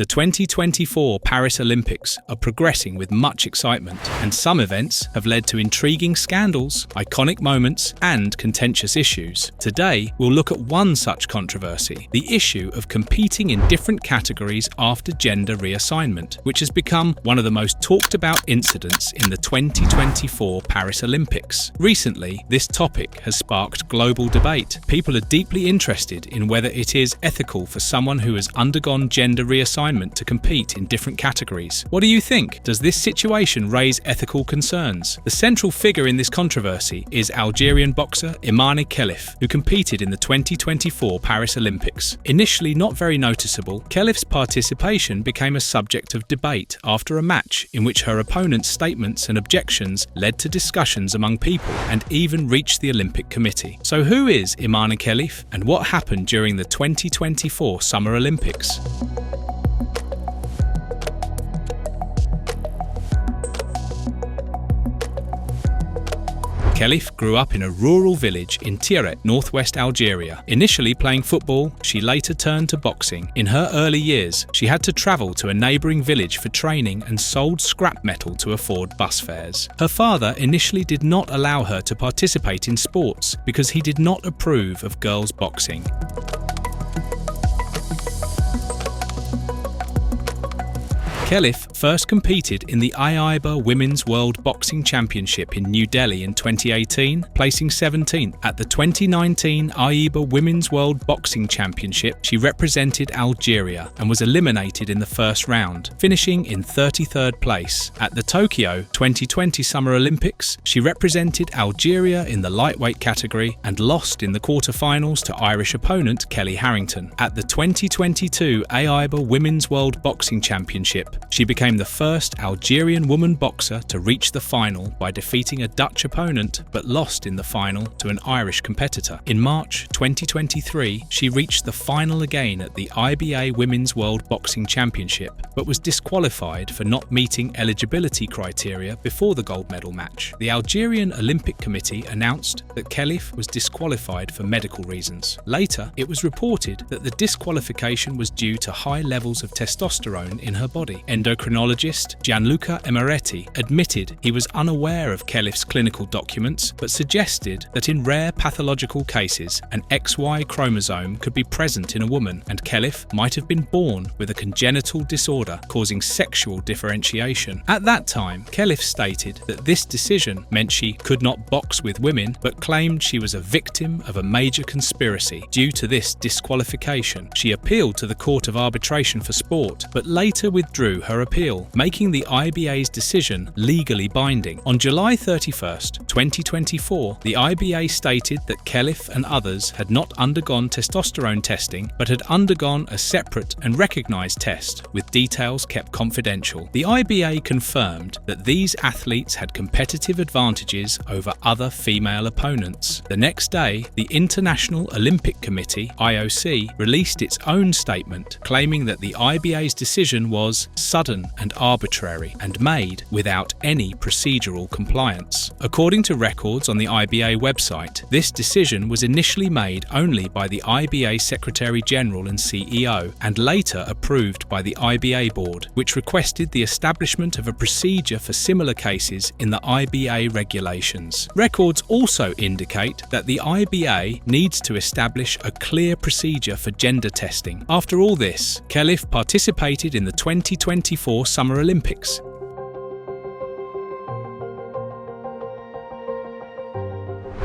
The 2024 Paris Olympics are progressing with much excitement, and some events have led to intriguing scandals, iconic moments, and contentious issues. Today, we'll look at one such controversy, the issue of competing in different categories after gender reassignment, which has become one of the most talked about incidents in the 2024 Paris Olympics. Recently, this topic has sparked global debate. People are deeply interested in whether it is ethical for someone who has undergone gender reassignment to compete in different categories. What do you think? Does this situation raise ethical concerns? The central figure in this controversy is Algerian boxer Imane Khelif, who competed in the 2024 Paris Olympics. Initially not very noticeable, Khelif's participation became a subject of debate after a match in which her opponent's statements and objections led to discussions among people and even reached the Olympic Committee. So who is Imane Khelif, and what happened during the 2024 Summer Olympics? Khelif grew up in a rural village in Tiret, northwest Algeria. Initially playing football, she later turned to boxing. In her early years, she had to travel to a neighbouring village for training and sold scrap metal to afford bus fares. Her father initially did not allow her to participate in sports because he did not approve of girls boxing. Khelif first competed in the IIBA Women's World Boxing Championship in New Delhi in 2018, placing 17th. At the 2019 IIBA Women's World Boxing Championship, she represented Algeria and was eliminated in the first round, finishing in 33rd place. At the Tokyo 2020 Summer Olympics, she represented Algeria in the lightweight category and lost in the quarter-finals to Irish opponent Kelly Harrington. At the 2022 IIBA Women's World Boxing Championship, she became the first Algerian woman boxer to reach the final by defeating a Dutch opponent but lost in the final to an Irish competitor. In March 2023, she reached the final again at the IBA Women's World Boxing Championship but was disqualified for not meeting eligibility criteria before the gold medal match. The Algerian Olympic Committee announced that Khelif was disqualified for medical reasons. Later, it was reported that the disqualification was due to high levels of testosterone in her body. Endocrinologist Gianluca Emaretti admitted he was unaware of Khelif's clinical documents but suggested that in rare pathological cases, an XY chromosome could be present in a woman and Khelif might have been born with a congenital disorder causing sexual differentiation. At that time, Khelif stated that this decision meant she could not box with women but claimed she was a victim of a major conspiracy. Due to this disqualification, she appealed to the Court of Arbitration for Sport but later withdrew her appeal, making the IBA's decision legally binding. On July 31st, 2024, the IBA stated that Khelif and others had not undergone testosterone testing but had undergone a separate and recognised test, with details kept confidential. The IBA confirmed that these athletes had competitive advantages over other female opponents. The next day, the International Olympic Committee, IOC, released its own statement, claiming that the IBA's decision was sudden and arbitrary and made without any procedural compliance. According to records on the IBA website, this decision was initially made only by the IBA Secretary General and CEO and later approved by the IBA board, which requested the establishment of a procedure for similar cases in the IBA regulations. Records also indicate that the IBA needs to establish a clear procedure for gender testing. After all this, Khelif participated in the 2024 Summer Olympics.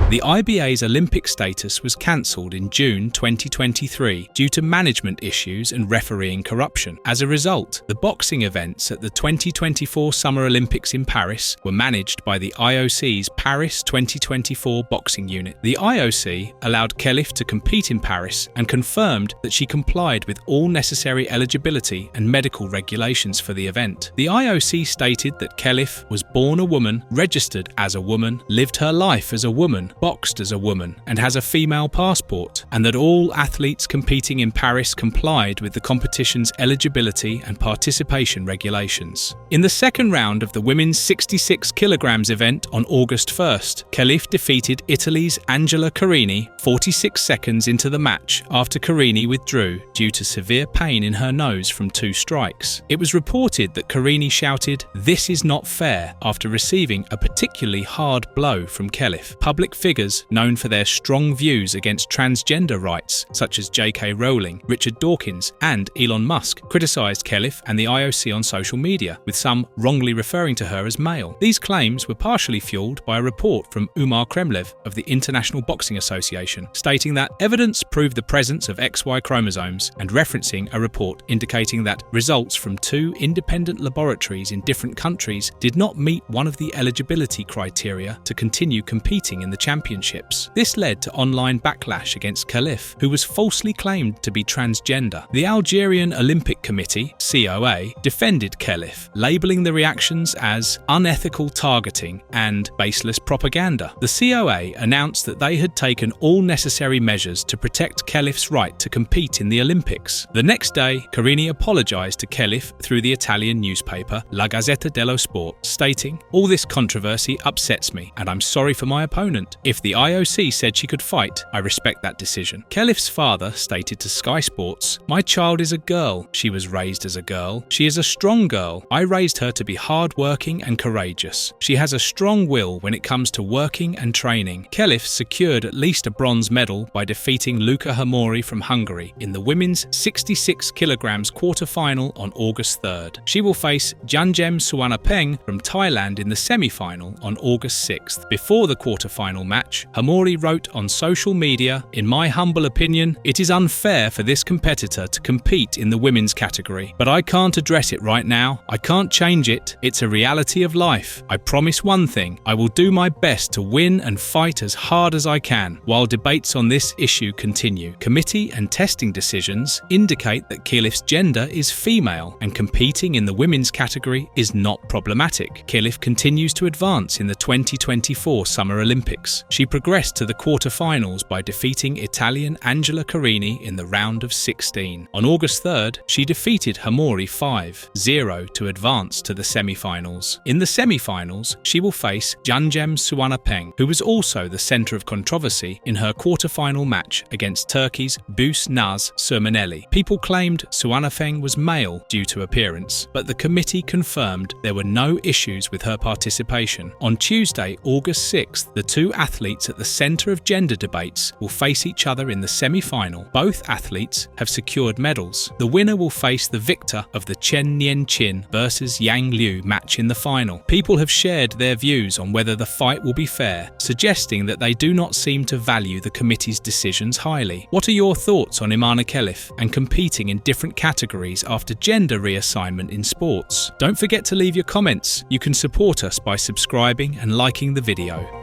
The IBA's Olympic status was cancelled in June 2023 due to management issues and refereeing corruption. As a result, the boxing events at the 2024 Summer Olympics in Paris were managed by the IOC's Paris 2024 boxing unit. The IOC allowed Khelif to compete in Paris and confirmed that she complied with all necessary eligibility and medical regulations for the event. The IOC stated that Khelif was born a woman, registered as a woman, lived her life as a woman, boxed as a woman and has a female passport, and that all athletes competing in Paris complied with the competition's eligibility and participation regulations. In the second round of the women's 66 kilograms event on August 1st, Khelif defeated Italy's Angela Carini 46 seconds into the match after Carini withdrew due to severe pain in her nose from 2 strikes. It was reported that Carini shouted, "This is not fair," after receiving a particularly hard blow from Khelif. Public figures known for their strong views against transgender rights, such as J.K. Rowling, Richard Dawkins, and Elon Musk, criticised Khelif and the IOC on social media, with some wrongly referring to her as male. These claims were partially fueled by a report from Imane Khelif of the International Boxing Association, stating that evidence proved the presence of XY chromosomes and referencing a report indicating that results from 2 independent laboratories in different countries did not meet one of the eligibility criteria to continue competing in the championships. This led to online backlash against Khelif, who was falsely claimed to be transgender. The Algerian Olympic Committee, COA, defended Khelif, labelling the reactions as unethical targeting and baseless propaganda. The COA announced that they had taken all necessary measures to protect Khelif's right to compete in the Olympics. The next day, Carini apologised to Khelif through the Italian newspaper La Gazzetta dello Sport, stating, "All this controversy upsets me, and I'm sorry for my opponent. If the IOC said she could fight, I respect that decision." Khelif's father stated to Sky Sports, "My child is a girl. She was raised as a girl. She is a strong girl. I raised her to be hard-working and courageous. She has a strong will when it comes to working and training." Khelif secured at least a bronze medal by defeating Luca Hamori from Hungary in the women's 66 kilograms quarter-final on August 3rd. She will face Janjem Suwanapeng from Thailand in the semi-final on August 6th. Before the quarter-final match, Hamori wrote on social media, "In my humble opinion, it is unfair for this competitor to compete in the women's category, but I can't address it right now. I can't change it. It's a reality of life. I promise one thing, I will do my best to win and fight as hard as I can." While debates on this issue continue, committee and testing decisions indicate that Khelif's gender is female and competing in the women's category is not problematic. Khelif continues to advance in the 2024 Summer Olympics. She progressed to the quarter-finals by defeating Italian Angela Carini in the round of 16. On August 3rd, she defeated Hamori 5-0 to advance to the semi-finals. In the semi-finals, she will face Janjem Suwanapeng, who was also the centre of controversy in her quarter-final match against Turkey's Buse Naz Surmaneli. People claimed Suwanapeng was male due to appearance, but the committee confirmed there were no issues with her participation. On Tuesday, August 6th, the 2 athletes at the centre of gender debates will face each other in the semi-final. Both athletes have secured medals. The winner will face the victor of the Chen Nian-Chin versus Yang Liu match in the final. People have shared their views on whether the fight will be fair, suggesting that they do not seem to value the committee's decisions highly. What are your thoughts on Imane Khelif and competing in different categories after gender reassignment in sports? Don't forget to leave your comments. You can support us by subscribing and liking the video.